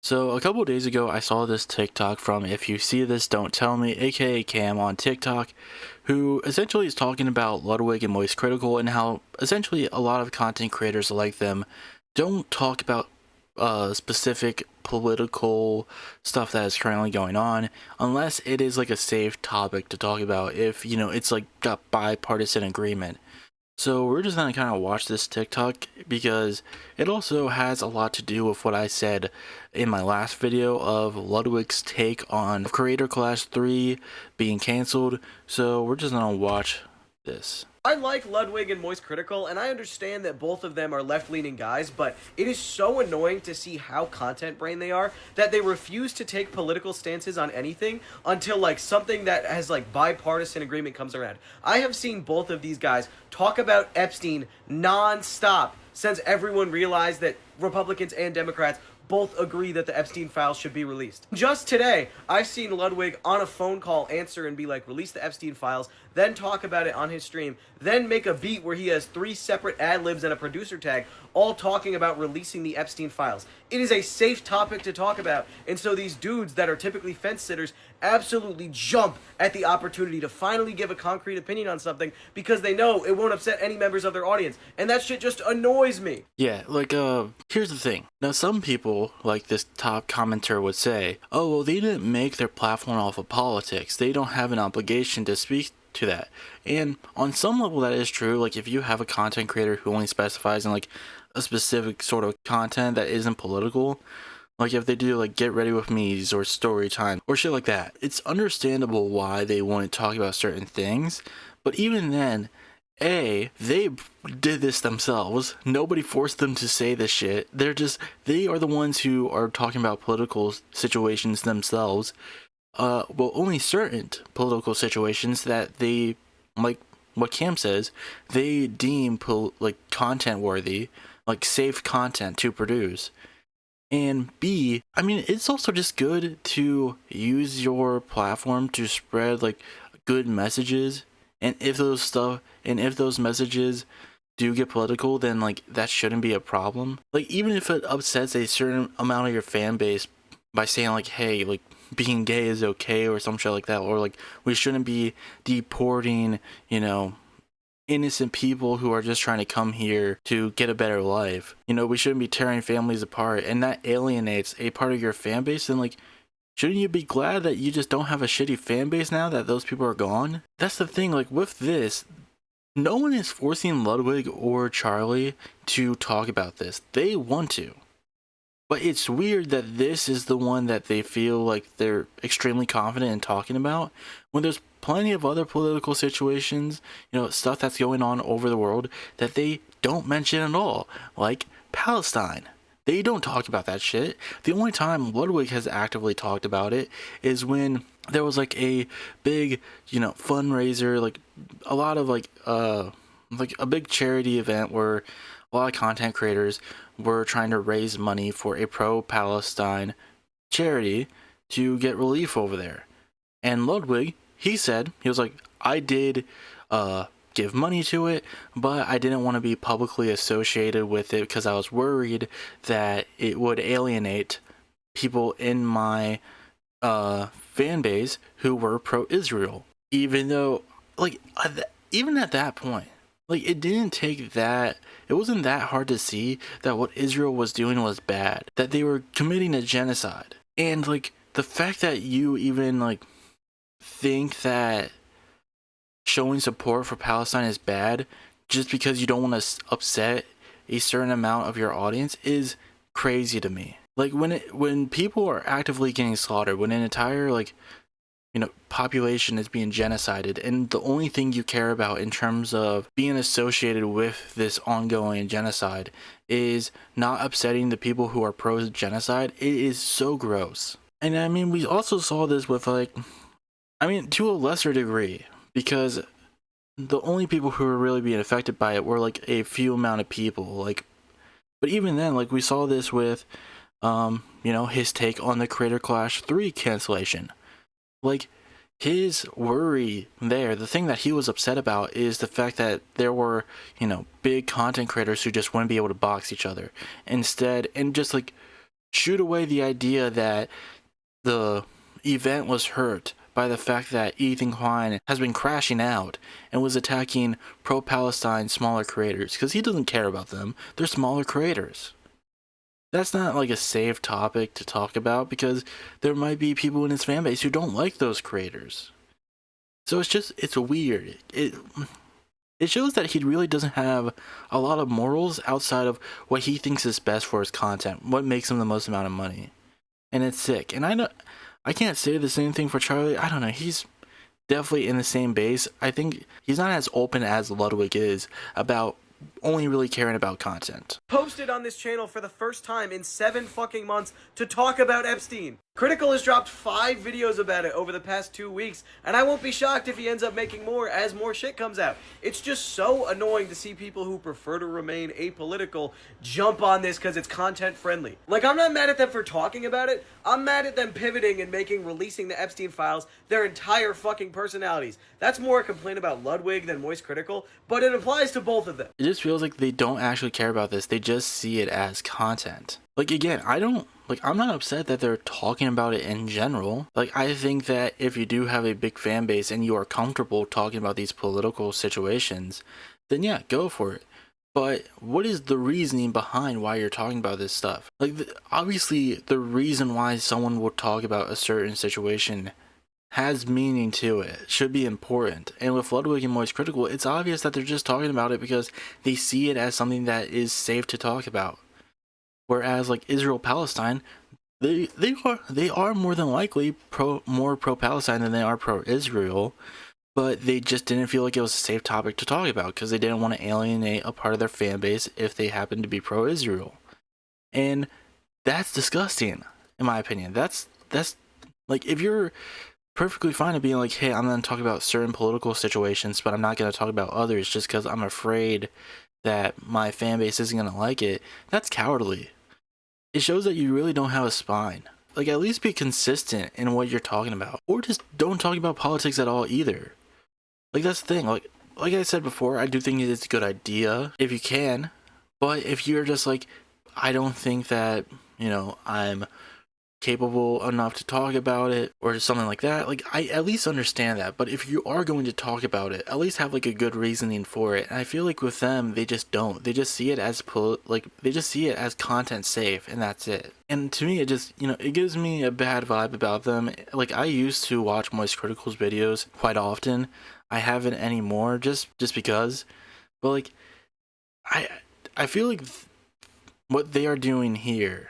So a couple of days ago, I saw this TikTok from If You See This, Don't Tell Me, aka Cam on TikTok, who essentially is talking about Ludwig and MoistCr1tikal and how essentially a lot of content creators like them don't talk about specific political stuff that is currently going on unless it is like a safe topic to talk about if, it's like got bipartisan agreement. So we're just gonna kind of watch this TikTok because it also has a lot to do with what I said in my last video of Ludwig's take on Creator Clash 3 being cancelled. So we're just gonna watch this. I like Ludwig and MoistCr1tikal, and I understand that both of them are left-leaning guys, but it is so annoying to see how content-brain they are that they refuse to take political stances on anything until, like, something that has, like, bipartisan agreement comes around. I have seen both of these guys talk about Epstein non-stop since everyone realized that Republicans and Democrats both agree that the Epstein files should be released. Just today, I've seen Ludwig on a phone call answer and be like, release the Epstein files, then talk about it on his stream, then make a beat where he has 3 separate ad-libs and a producer tag, all talking about releasing the Epstein files. It is a safe topic to talk about, and so these dudes that are typically fence-sitters absolutely jump at the opportunity to finally give a concrete opinion on something because they know it won't upset any members of their audience, and that shit just annoys me. Yeah, here's the thing. Now, some people, like this top commenter would say, oh, well, they didn't make their platform off of politics. They don't have an obligation to speak to that. And on some level, that is true. Like, if you have a content creator who only specifies in, like, a specific sort of content that isn't political, like if they do like Get Ready With Me's or Story Time or shit like that, it's understandable why they want to talk about certain things. But even then, they did this themselves. Nobody forced them to say this shit. They are the ones who are talking about political situations themselves. Well, only certain political situations that they, like what Cam says, they deem like content worthy, like safe content to produce. And B, I mean, it's also just good to use your platform to spread like good messages. And if those messages do get political, then like that shouldn't be a problem. Like even if it upsets a certain amount of your fan base by saying like, hey, like being gay is okay or some shit like that, or like we shouldn't be deporting, innocent people who are just trying to come here to get a better life. We shouldn't be tearing families apart, and that alienates a part of your fan base. And like, shouldn't you be glad that you just don't have a shitty fan base now that those people are gone? That's the thing, like with this, no one is forcing Ludwig or Charlie to talk about this. They want to. But it's weird that this is the one that they feel like they're extremely confident in talking about when there's plenty of other political situations, stuff that's going on over the world that they don't mention at all, like Palestine. They don't talk about that shit. The only time Ludwig has actively talked about it is when there was like a big, fundraiser, like a lot of like a big charity event where a lot of content creators were trying to raise money for a pro-Palestine charity to get relief over there. And Ludwig, he was like, I did give money to it, but I didn't want to be publicly associated with it because I was worried that it would alienate people in my fan base who were pro-Israel. Even though, like, even at that point, like, it wasn't that hard to see that what Israel was doing was bad, that they were committing a genocide. And, like, the fact that you even, like, think that showing support for Palestine is bad just because you don't want to upset a certain amount of your audience is crazy to me. Like, when people are actively getting slaughtered, when an entire, like, population is being genocided, and the only thing you care about in terms of being associated with this ongoing genocide is not upsetting the people who are pro-genocide, it is so gross. And I mean, we also saw this with to a lesser degree, because the only people who were really being affected by it were like a few amount of people, like, but even then, like, we saw this with his take on the Creator Clash 3 cancellation. Like, his worry there, the thing that he was upset about is the fact that there were, big content creators who just wouldn't be able to box each other instead, and just like shoot away the idea that the event was hurt by the fact that Ethan Klein has been crashing out and was attacking pro-Palestine smaller creators, because he doesn't care about them. They're smaller creators. That's not like a safe topic to talk about, because there might be people in his fan base who don't like those creators. So it's weird. It shows that he really doesn't have a lot of morals outside of what he thinks is best for his content, what makes him the most amount of money. And it's sick. And I can't say the same thing for Charlie. I don't know. He's definitely in the same base. I think he's not as open as Ludwig is about only really caring about content. Posted on this channel for the first time in 7 fucking months to talk about Epstein. Critical has dropped 5 videos about it over the past 2 weeks, and I won't be shocked if he ends up making more as more shit comes out. It's just so annoying to see people who prefer to remain apolitical jump on this because it's content friendly. Like, I'm not mad at them for talking about it, I'm mad at them pivoting and releasing the Epstein files their entire fucking personalities. That's more a complaint about Ludwig than MoistCr1tikal, but it applies to both of them. It just feels like they don't actually care about this. They just see it as content. Like, again, I'm not upset that they're talking about it in general. Like, I think that if you do have a big fan base and you are comfortable talking about these political situations, then yeah, go for it. But what is the reasoning behind why you're talking about this stuff? Like, obviously, the reason why someone will talk about a certain situation has meaning to it, should be important. And with Ludwig and MoistCr1tikal, it's obvious that they're just talking about it because they see it as something that is safe to talk about. Whereas like Israel-Palestine, they are more than likely more pro-Palestine than they are pro-Israel, but they just didn't feel like it was a safe topic to talk about because they didn't want to alienate a part of their fan base if they happened to be pro-Israel. And that's disgusting, in my opinion. That's like, if you're perfectly fine to being like, hey, I'm going to talk about certain political situations, but I'm not going to talk about others just because I'm afraid that my fan base isn't going to like it, that's cowardly. It shows that you really don't have a spine. Like, at least be consistent in what you're talking about. Or just don't talk about politics at all either. Like, that's the thing. Like I said before, I do think it's a good idea if you can. But if you're just like, I don't think that, I'm capable enough to talk about it or something like that, like, I at least understand that. But if you are going to talk about it, at least have like a good reasoning for it. And I feel like with them, they just don't. They just see it as they just see it as content safe, and that's it. And to me, it just, it gives me a bad vibe about them. Like, I used to watch MoistCr1tikal's videos quite often. I haven't anymore, just because. But like, I feel like what they are doing here,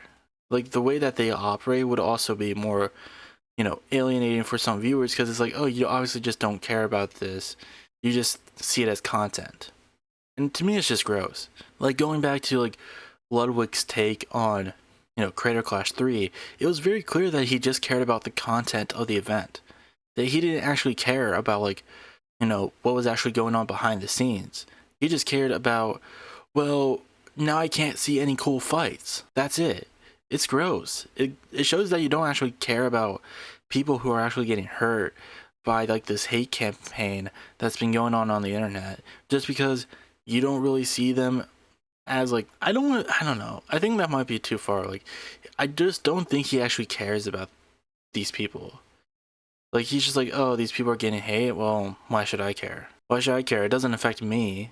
like the way that they operate, would also be more, alienating for some viewers, because it's like, oh, you obviously just don't care about this. You just see it as content. And to me, it's just gross. Like, going back to like Ludwig's take on, Creator Clash 3, it was very clear that he just cared about the content of the event. That he didn't actually care about like, what was actually going on behind the scenes. He just cared about, well, now I can't see any cool fights. That's it. It's gross. It shows that you don't actually care about people who are actually getting hurt by like this hate campaign that's been going on the internet, just because you don't really see them as like, I don't know. I think that might be too far. Like, I just don't think he actually cares about these people. Like, he's just like, oh, these people are getting hate. Well, why should I care? Why should I care? It doesn't affect me.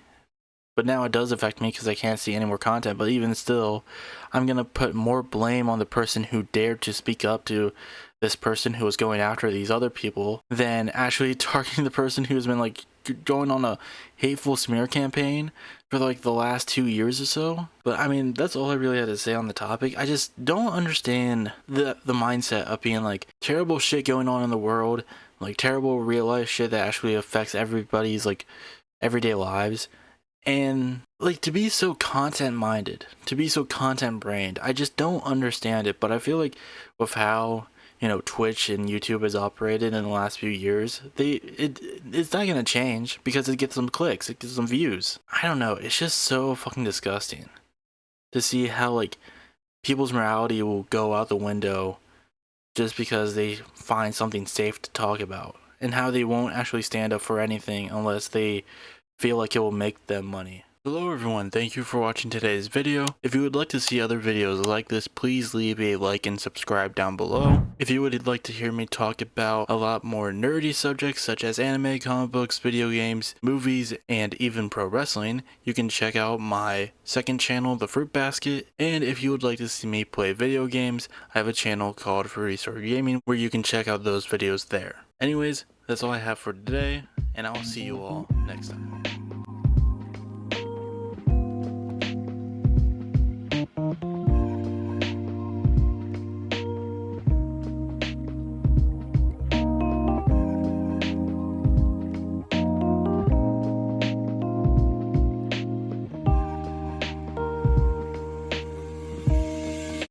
But now it does affect me because I can't see any more content. But even still, I'm going to put more blame on the person who dared to speak up to this person who was going after these other people than actually targeting the person who's been like going on a hateful smear campaign for like the last 2 years or so. But I mean, that's all I really had to say on the topic. I just don't understand the mindset of being like, terrible shit going on in the world, like terrible real life shit that actually affects everybody's like everyday lives. And like, to be so content minded, to be so content brained, I just don't understand it. But I feel like with how, Twitch and YouTube has operated in the last few years, it's not gonna change because it gets some clicks, it gets some views. I don't know, it's just so fucking disgusting to see how like people's morality will go out the window just because they find something safe to talk about, and how they won't actually stand up for anything unless they feel like it will make them money. Hello everyone, thank you for watching today's video. If you would like to see other videos like this, please leave a like and subscribe down below. If you would like to hear me talk about a lot more nerdy subjects such as anime, comic books, video games, movies, and even pro wrestling, you can check out my second channel, The Fruit Basket. And if you would like to see me play video games, I have a channel called FruitySaur Gaming where you can check out those videos there. Anyways, that's all I have for today, and I'll see you all next time.